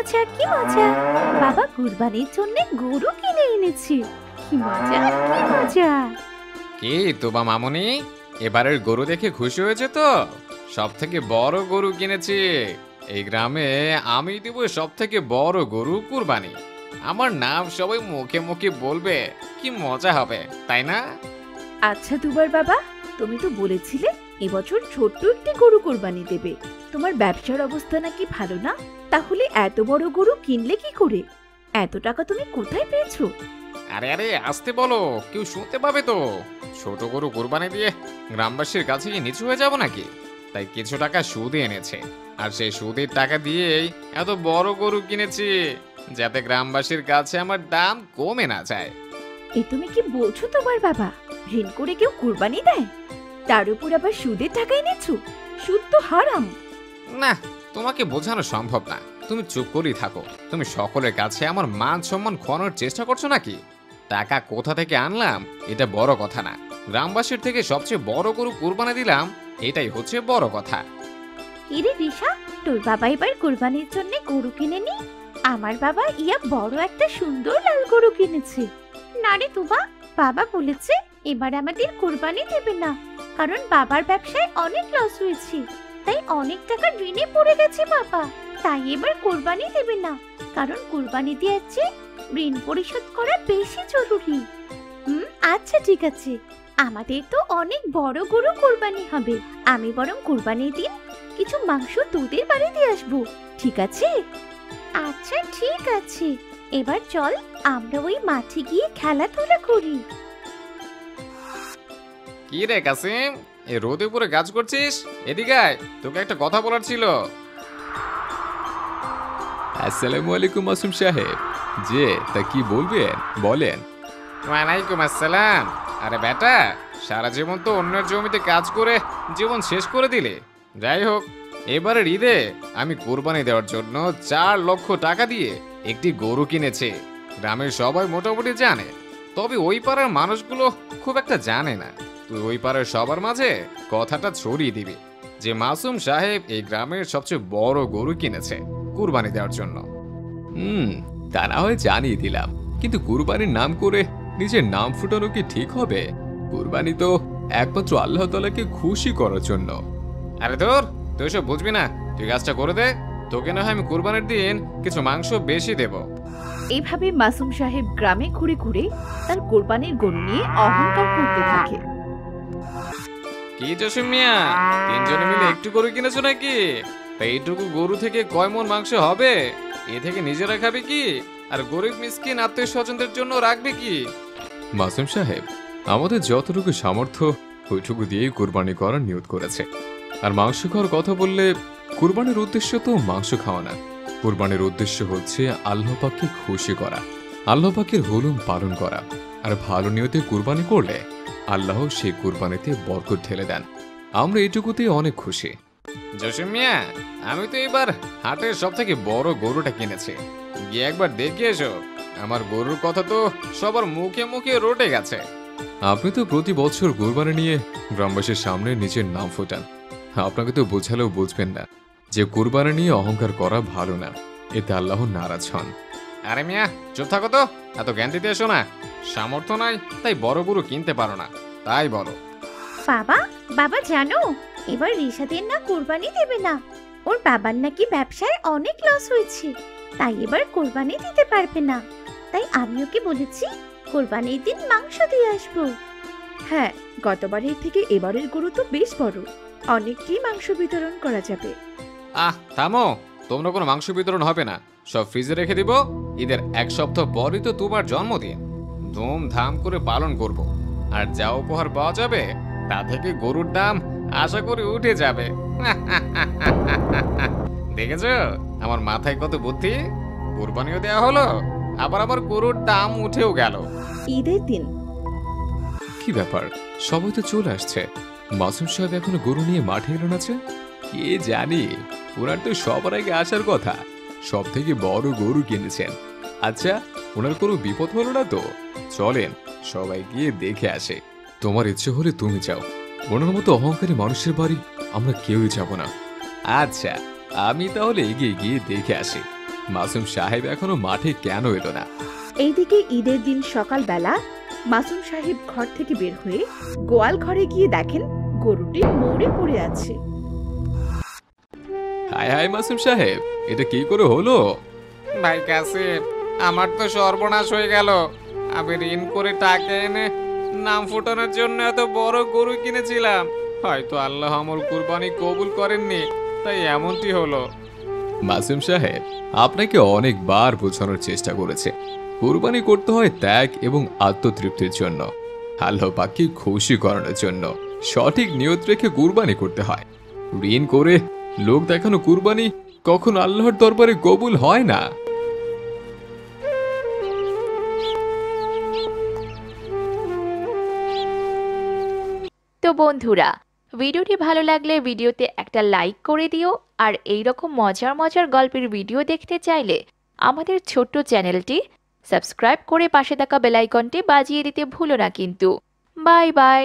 মজা কি মজা, বাবা কুরবানির জন্য গরু কিনে এনেছি। কি মজা কি মজা। কি তোবা মামুনি, এবারের গরু দেখে খুশি হয়েছে তো? সব থেকে বড় গরু কিনেছি এই গ্রামে, আমি দেব সব থেকে বড় গরু কুরবানি। আমার নাম সবাই মুখে মুখে বলবে, কি মজা হবে তাই না? আচ্ছা দুবার বাবা, তুমি তো বলেছিলে এবছর ছোট্ট একটি গরু কোরবানি দেবে। তোমার ব্যবসার অবস্থা নাকি ভালো না, তাহলে এত বড় গরু কিনলে কি করে? এত টাকা তুমি কোথায় পেয়েছো? আরে আরে আসতে বলো, কেউ শুনতে পাবে তো। ছোট গরু কোরবানি দিয়ে গ্রামবাসীর কাছে কি নিচু হয়ে যাব নাকি? তাই কিছু টাকা সুদে এনেছে, আর সেই সুদের টাকা দিয়েই এত বড় গরু কিনেছি, যাতে গ্রামবাসীর কাছে আমার দাম কমে না যায়। এ তুমি কি বলছো তোমার বাবা? ঋণ করে কেউ কোরবানি দেয়, তার উপর আবার সুদের টাকা এনেছো? সুদ তো হারাম। না, তোমাকে বোঝানো সম্ভব না, তুমি চুপ করেই থাকো। তুমি সকলের কাছে আমার মান সম্মান খোয়ানোর চেষ্টা করছো নাকি? টাকা কোথা থেকে আনলাম এটা বড় কথা না, গ্রামবাসীর থেকে সবচেয়ে বড় গরু কুরবানি দিলাম, এটাই হচ্ছে বড় কথা। কিরে রিশা, তোর বাবা এবার কোরবানির জন্য গরু কিনেনি? আমার বাবা ইয়া বড় একটা সুন্দর লাল গরু কিনেছে। না রে তুবা, বাবা বলেছে এবার আমাদের কোরবানি দেবে না, কারণ বাবার ব্যবসায় অনেক লস হয়েছে, তাই অনেক টাকা ঋণে পড়ে গেছে বাবা। তাই এবার কোরবানি দেবে না, কারণ কোরবানি দিয়েছে ঋণ পরিশোধ করা বেশি জরুরি। আচ্ছা ঠিক আছে, আমাদের তো অনেক বড় গরু কোরবানি হবে। আমি বরং কোরবানির দিন কিছু মাংস তোদের বাড়ি দিয়ে আসবো, ঠিক আছে? আচ্ছা ঠিক আছে, এবার চল আমরা ওই মাঠে গিয়ে খেলাধুলা করি। কি রে কাসিম, এই রোদে পুরো কাজ করছিস? এদিকে আয়, তোকে একটা কথা বলার ছিল। আসসালামু আলাইকুম মাসুম সাহেব। যে তা কি বলবেন বলেন। ওয়ালাইকুম আসসালাম। আরে বেটা, সারা জীবন তো অন্যের জমিতে কাজ করে জীবন শেষ করে দিলে। যাই হোক, এবারে ঈদে আমি কোরবানি দেওয়ার জন্য 4 লক্ষ টাকা দিয়ে একটি গরু কিনেছে। গ্রামের সবাই মোটামুটি জানে, তবে ওই পাড়ার মানুষগুলো খুব একটা জানে না। তুই ওই পাড়ার সবার মাঝে কথাটা ছড়িয়ে দিবি যে মাসুম সাহেব এই গ্রামের সবচেয়ে বড় গরু কিনেছে কুরবানি দেওয়ার জন্য। তা না হয় জানিয়ে দিলাম, কিন্তু কুরবানির নাম করে নিজের নাম ফুটানো কি ঠিক হবে? কুরবানি তো একমাত্র আল্লাহ তাআলাকে খুশি করার জন্য। আরে ধর, তুই সব বুঝবি না, তুই কাজটা করে দে, তোকে না হয় আমি কুরবানির দিন কিছু মাংস বেশি দেব। এইভাবে মাসুম সাহেব গ্রামে ঘুরে ঘুরে তার কোরবানির গরু নিয়ে অহংকার করতে থাকে। কি জসিম মিয়া, 3 জনে মিলে একটু গরু কিনেছো নাকি? তা এইটুকু গরু থেকে কয় মণ মাংস হবে? এ থেকে নিজেরা খাবে কি, আর গরিব মিসকিন আত্মীয় স্বজনদের জন্য রাখবে কি? মাসুম সাহেব আমাদের যতটুকু সামর্থ্য ওইটুকু দিয়েই কুরবানি করার নিয়ত করেছে। আর মাংস খাওয়ার কথা বললে, কুরবানির উদ্দেশ্য তো মাংস খাওয়া না। কুরবানির উদ্দেশ্য হচ্ছে আল্লাহ পাককে খুশি করা, আল্লাহ পাকের হুকুম পালন করা। আর ভালো নিয়তে কুরবানি করলে আল্লাহ সেই কুরবানিতে বরকত ঢেলে দেন। আমরা এটুকুতেই অনেক খুশি। জসিম মিয়া, আমি তো এবার হাটের সব থেকে বড় গরুটা কিনেছি, গিয়ে একবার দেখে এসো। আমার গরুর কথা তো সবার মুখে মুখে রটে গেছে। আপনি তো প্রতি বছর কুরবানি নিয়ে গ্রামবাসীর সামনে নিজের নাম ফোটান। আপনাকে তো বোঝালেও বুঝবেন না যে কুরবানি নিয়ে অহংকার করা ভালো না, এতে আল্লাহ নারাজ হন। আরে মিয়া চুপ থাকো তো, এত জ্ঞান দিতে এসো না। সামর্থ্য নাই তাই বড় গরু কিনতে পারো না, তাই বলো। বাবা, বাবা জানো এবার রিশাদের না কোরবানি দেবে না, ওর বাবার নাকি ব্যবসায় অনেক লস হয়েছে, তাই এবার কোরবানি দিতে পারবে না। তাই আমি ওকে বলেছি কোরবানির দিন মাংস দিয়ে আসবো। হ্যাঁ, গতবারের থেকে এবারের গরু তো বেশ বড়, অনেকটি মাংস বিতরণ করা যাবে। থামো, তোমরা কোনো মাংস বিতরণ হবে না, সব ফ্রিজে রেখে দিব। ঈদের 1 সপ্তাহ পরই তো তোমার জন্মদিন, ধুমধাম করে পালন করব। আর যা উপহার পাওয়া যাবে তা থেকে গরুর দাম আশা করি উঠে যাবে। দেখেছো আমার মাথায় কত বুদ্ধি, কুরবানিও দেওয়া হলো, আবার আমার গরুর দাম উঠেও গেল। ঈদের দিন কি ব্যাপার, সবাই তো চলে আসছে, মাসুম সাহেব এখনো গরু নিয়ে মাঠে এলেন আছে? কে জানি, ওনার তো সবার আগে আসার কথা, সব থেকে বড় গরু কিনেছেন। আচ্ছা, ওনার কোনো বিপদ হলো না তো? চলেন সবাই গিয়ে দেখে আসে। তোমার ইচ্ছে হলে তুমি যাও, ওনার মতো অহংকারী মানুষের বাড়ি আমরা কেউই যাব না। আচ্ছা, আমি তাহলে এগিয়ে গিয়ে দেখে আসি। মাসুম সাহেব এখনো মাঠে কেন এলো না? এইদিকে ঈদের দিন সকালবেলা মাসুম সাহেব ঘর থেকে বের হয়ে গোয়াল ঘরে গিয়ে দেখেন গরুটি মরে পড়ে আছে। হায় হায় মাসুম সাহেব, এটা কি করে হলো? ভাই কাসিম, আমার তো সর্বনাশ হয়ে গেল। আমি ঋণ করে টাকা এনে নাম ফুটানোর জন্য এত বড় গরু কিনেছিলাম। হয়তো আল্লাহ আমার কুরবানি কবুল করেননি, তাই এমনটি হলো। মাসুম সাহেব আপনাকে অনেকবার বোঝানোর চেষ্টা করেছে, কুরবানি করতে হয় ত্যাগ এবং আত্মতৃপ্তির জন্য, আল্লাহ পাককে খুশি করানোর জন্য। সঠিক নিয়ত রেখে কুরবানি করতে হয়। ঋণ করে লোক দেখানো কুরবানি কখন আল্লাহর দরবারে কবুল হয় না। তো বন্ধুরা, ভিডিওটি ভালো লাগলে ভিডিওতে একটা লাইক করে দিও। আর এই রকম মজার মজার গল্পের ভিডিও দেখতে চাইলে আমাদের ছোট্ট চ্যানেলটি সাবস্ক্রাইব করে পাশে থাকা বেল আইকনটি বাজিয়ে দিতে ভুলো না কিন্তু। Bye bye.